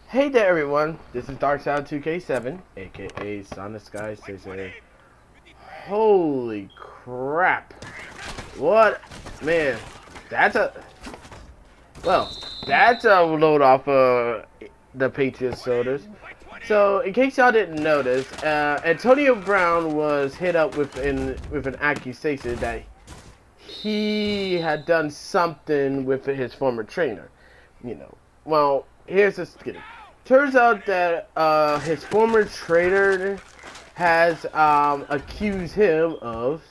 Hey there everyone, this is DarkSide2K7, aka Sonic Sky 68. Holy crap. What? Man, that's a... Well, that's a load off the Patriots sodas. So, in case y'all didn't notice, Antonio Brown was hit up with an accusation that he had done something with his former trainer. You know, well, here's the skinny. Turns out that his former trainer has accused him of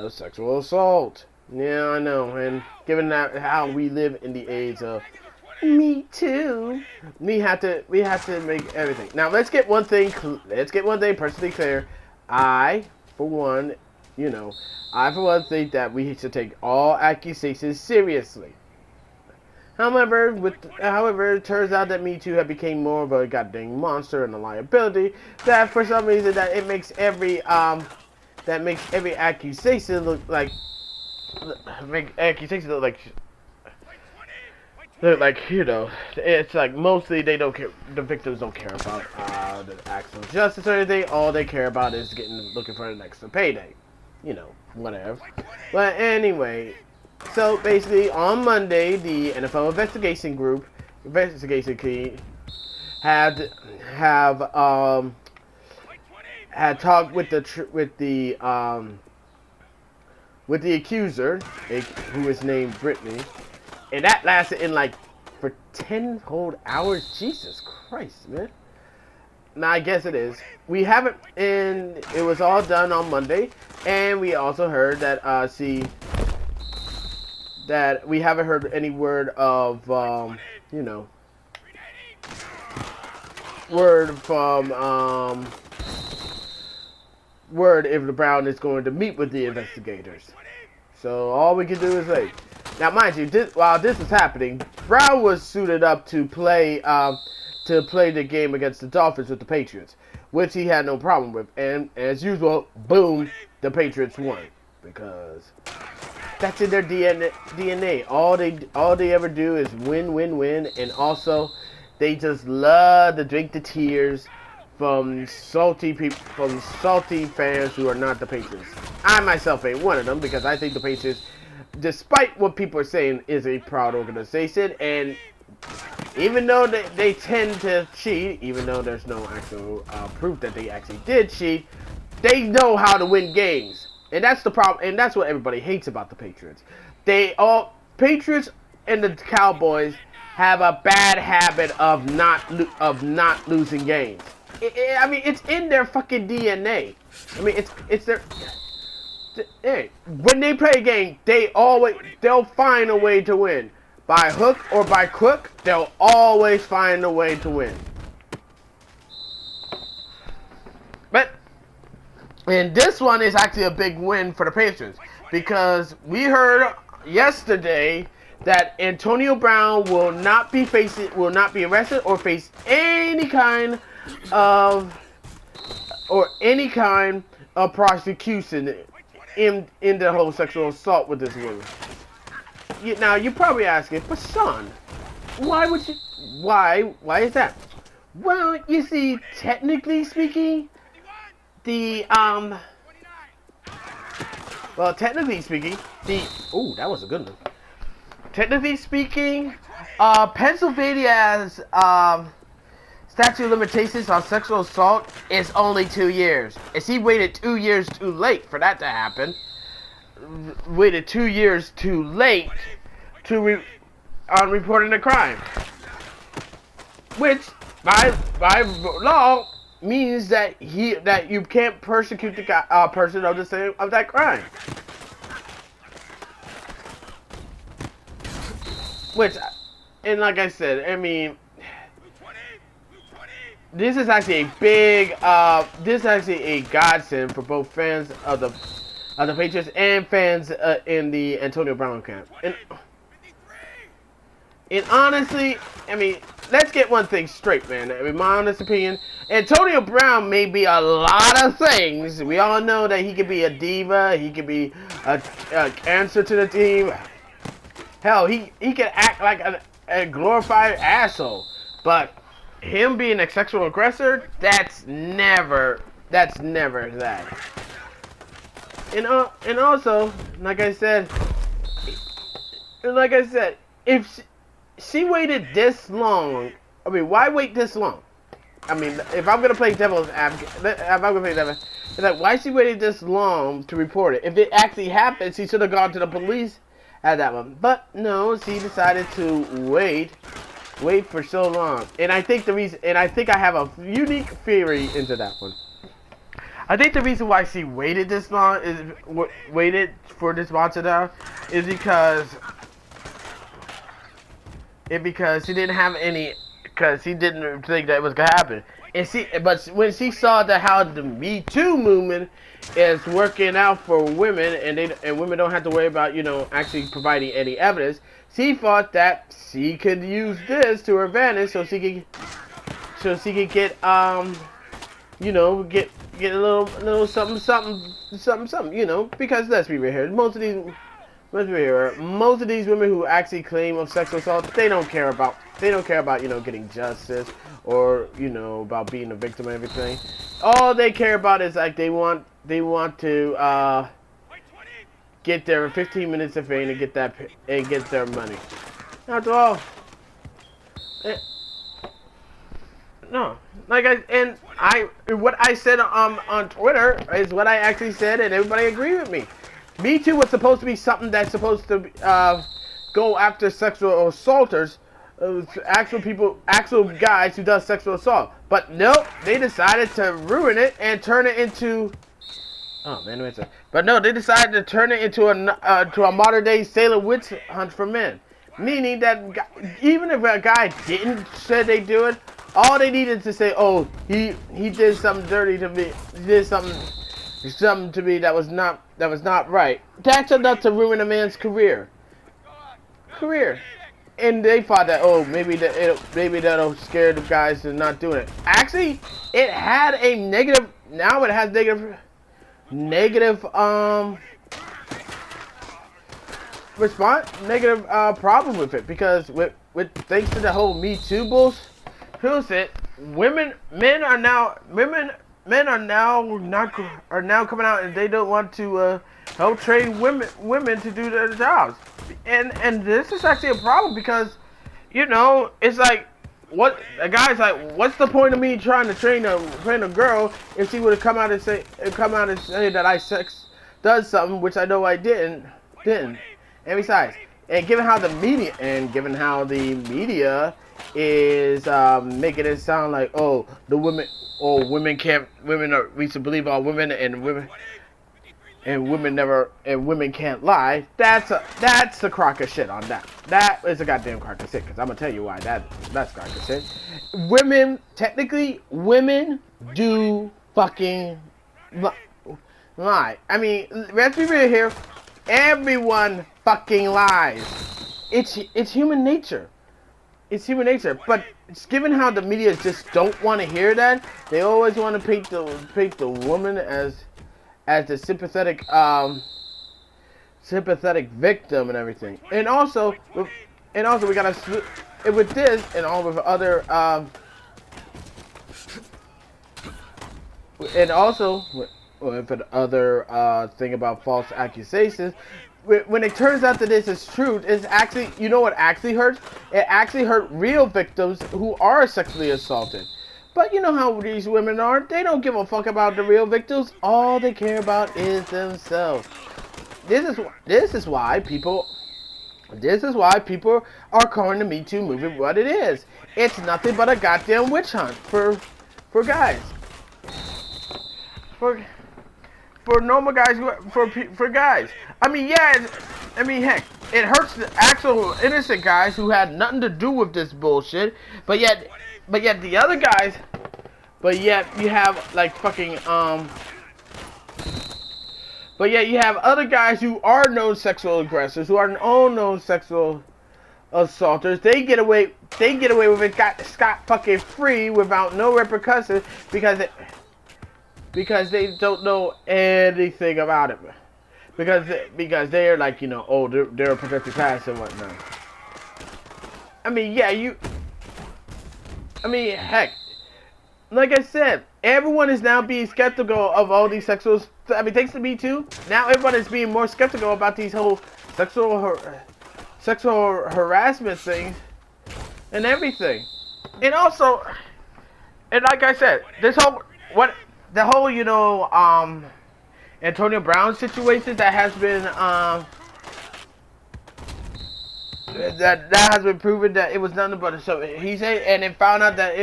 sexual assault. Yeah, I know. And given that how we live in the age of Me Too, we have to make everything. Now let's get one thing perfectly clear. I, for one, think that we should take all accusations seriously. However, it turns out that Me Too had became more of a goddamn monster and a liability. That for some reason that it makes every accusation look like it's like mostly they don't care. The victims don't care about the actual justice or anything. All they care about is looking for the next payday. Whatever. But anyway. So basically, on Monday, the NFL investigation team had talked with the accuser, who is named Brittany, and that lasted for 10 whole hours. Jesus Christ, man! Now I guess it is. We haven't, and it was all done on Monday, and we also heard that that we haven't heard any word of, word if Brown is going to meet with the investigators. So all we can do is wait. Now, mind you, while this is happening, Brown was suited up to play the game against the Dolphins with the Patriots, which he had no problem with. And as usual, boom, the Patriots won because that's in their DNA. All they ever do is win, win, win, and also they just love to drink the tears from salty fans who are not the Patriots. I myself ain't one of them because I think the Patriots, despite what people are saying, is a proud organization, and even though they tend to cheat, even though there's no actual proof that they actually did cheat, they know how to win games. And that's the problem, and that's what everybody hates about the Patriots. Patriots and the Cowboys have a bad habit of not losing games. It's in their fucking DNA. It's their. Hey, when they play a game, they'll find a way to win. By hook or by crook, they'll always find a way to win. And this one is actually a big win for the Patriots because we heard yesterday that Antonio Brown will not be arrested or face any kind of prosecution in the whole sexual assault with this woman. Now you're probably asking, but Sean, why is that? Well, you see, technically speaking, that was a good one. Technically speaking, Pennsylvania's statute of limitations on sexual assault is only 2 years. And he waited 2 years too late for that to happen. Waited 2 years too late on reporting the crime, which by law means that you can't persecute the person of that crime. Which, and like I said, this is actually a godsend for both fans of the Patriots and fans in the Antonio Brown camp. And honestly, let's get one thing straight, man. My honest opinion, Antonio Brown may be a lot of things. We all know that he could be a diva. He could be a answer to the team. Hell, he could act like a glorified asshole. But him being a sexual aggressor, that's never that. And also, like I said, if she waited this long, I mean, why wait this long? I mean, if I'm gonna play devil's advocate, it's like, why she waited this long to report it? If it actually happened, she should have gone to the police at that one. But no, she decided to wait for so long. And I think I have a unique theory into that one. I think the reason why she waited this long waited for this monster down is because she didn't have any, because she didn't think that it was gonna happen. But when she saw that how the Me Too movement is working out for women, and women don't have to worry about, actually providing any evidence, she thought that she could use this to her advantage, so she could get get a little something, because let's be real here, most of these women who actually claim of sexual assault, they don't care about getting justice, or about being a victim and everything. All they care about is like they want to get their 15 minutes of fame and get their money. After all, no, what I said on Twitter is what I actually said, and everybody agreed with me. Me Too was supposed to be something that's supposed to go after sexual assaulters, actual guys who does sexual assault. But nope, they decided to ruin it and turn it into. Oh man, wait a second. But no, they decided to turn it into a modern day Salem witch hunt for men. Meaning that even if a guy didn't say they do it, all they needed to say, oh, he did something dirty to me, he did something to me that was not right. That's enough to ruin a man's career. And they thought that, oh, maybe that'll scare the guys to not doing it. Actually, it had a negative. Now it has negative response, negative problem with it, because with thanks to the whole Me Too bullshit, men are now coming out, and they don't want to help train women to do their jobs, and this is actually a problem, because it's like, what a guy's like, what's the point of me trying to train a girl if she would have come out and say that I does something which I know I didn't. And besides, and given how the media is making it sound like, oh, women we should believe all women, and women can't lie. That's a crock of shit on that. That is a goddamn crock of shit, because I'm gonna tell you why that's crock of shit. Technically, women do fucking lie. I mean, let's be real here. Everyone fucking lies. It's human nature. It's human nature. But given how the media just don't want to hear that, they always want to paint the woman as the sympathetic victim and everything. And also we gotta, with this and all with other and also with another thing about false accusations, when it turns out that this is true, it's actually, what actually hurts? It actually hurt real victims who are sexually assaulted. But you know how these women are. They don't give a fuck about the real victims. All they care about is themselves. This is why people are calling the Me Too movement what it is. It's nothing but a goddamn witch hunt for guys. For normal guys, for guys. I mean, yeah. Heck, it hurts the actual innocent guys who had nothing to do with this bullshit. But yet the other guys. But yet you have like fucking But yet you have other guys who are known sexual aggressors, who are known sexual assaulters. They get away with it scot fucking free without no repercussions because they don't know anything about it. Because they're like, they're a protected class and whatnot. I mean, yeah, I mean, heck, like I said, everyone is now being skeptical of all these sexual. I mean, thanks to Me Too, now everyone is being more skeptical about these whole sexual harassment things and everything. And also, and like I said, the whole Antonio Brown situation that has been that has been proven that it was nothing but so he said, and then found out that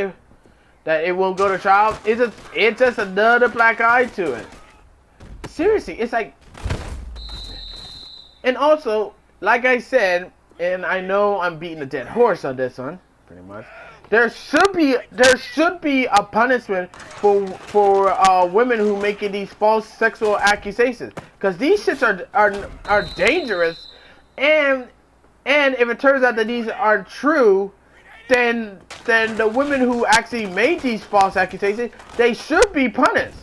it won't go to trial. It's just another black eye to it. Seriously, it's like, and also, like I said, and I know I'm beating a dead horse on this one, pretty much. There should be a punishment for women who making these false sexual accusations, because these shits are dangerous, and if it turns out that these are true, then the women who actually made these false accusations, they should be punished.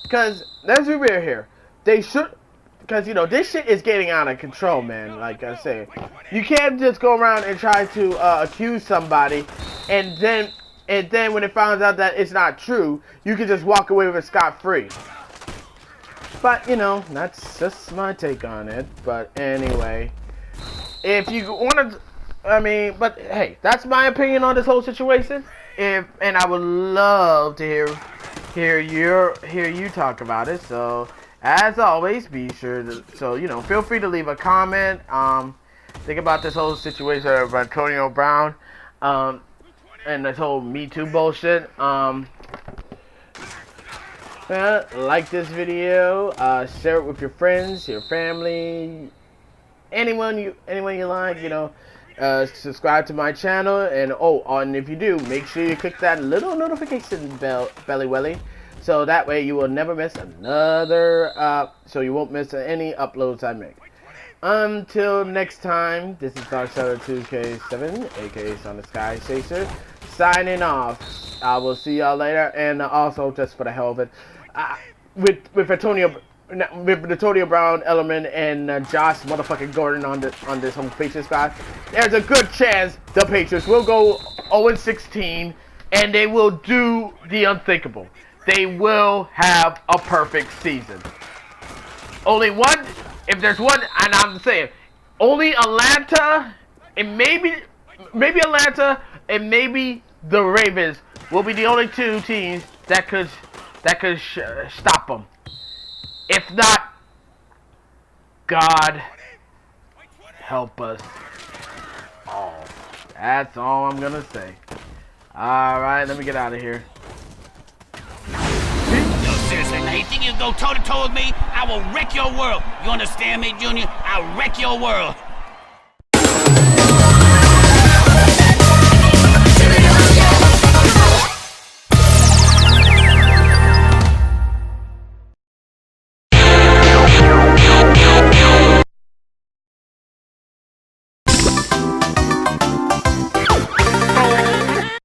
Because let's be real here, they should. Because, this shit is getting out of control, man. Like I said, you can't just go around and try to accuse somebody, and then when it finds out that it's not true, you can just walk away with it scot-free. But, that's just my take on it. But anyway, if you want to, but hey, that's my opinion on this whole situation. And I would love to hear you talk about it. So, as always, be sure to, feel free to leave a comment. Think about this whole situation of Antonio Brown, and this whole Me Too bullshit. Like this video, share it with your friends, your family, anyone you like. Subscribe to my channel, and if you do, make sure you click that little notification bell, belly welly. So that way you will never miss another, so you won't miss any uploads I make. Until next time, this is Dark Shadow 2K7, aka Son of Sky Chaser, signing off. I will see y'all later, and also, just for the hell of it, with Antonio Brown element and Josh motherfucking Gordon on this whole Patriots guy, there's a good chance the Patriots will go 0-16, and they will do the unthinkable. They will have a perfect season. Only one, if there's one, and I'm saying, only Atlanta, and maybe Atlanta, and maybe the Ravens will be the only two teams that could stop them. If not, God help us all. That's all I'm gonna say. Alright, let me get out of here. Seriously, now you think you can go toe-to-toe with me? I will wreck your world. You understand me, Junior? I'll wreck your world.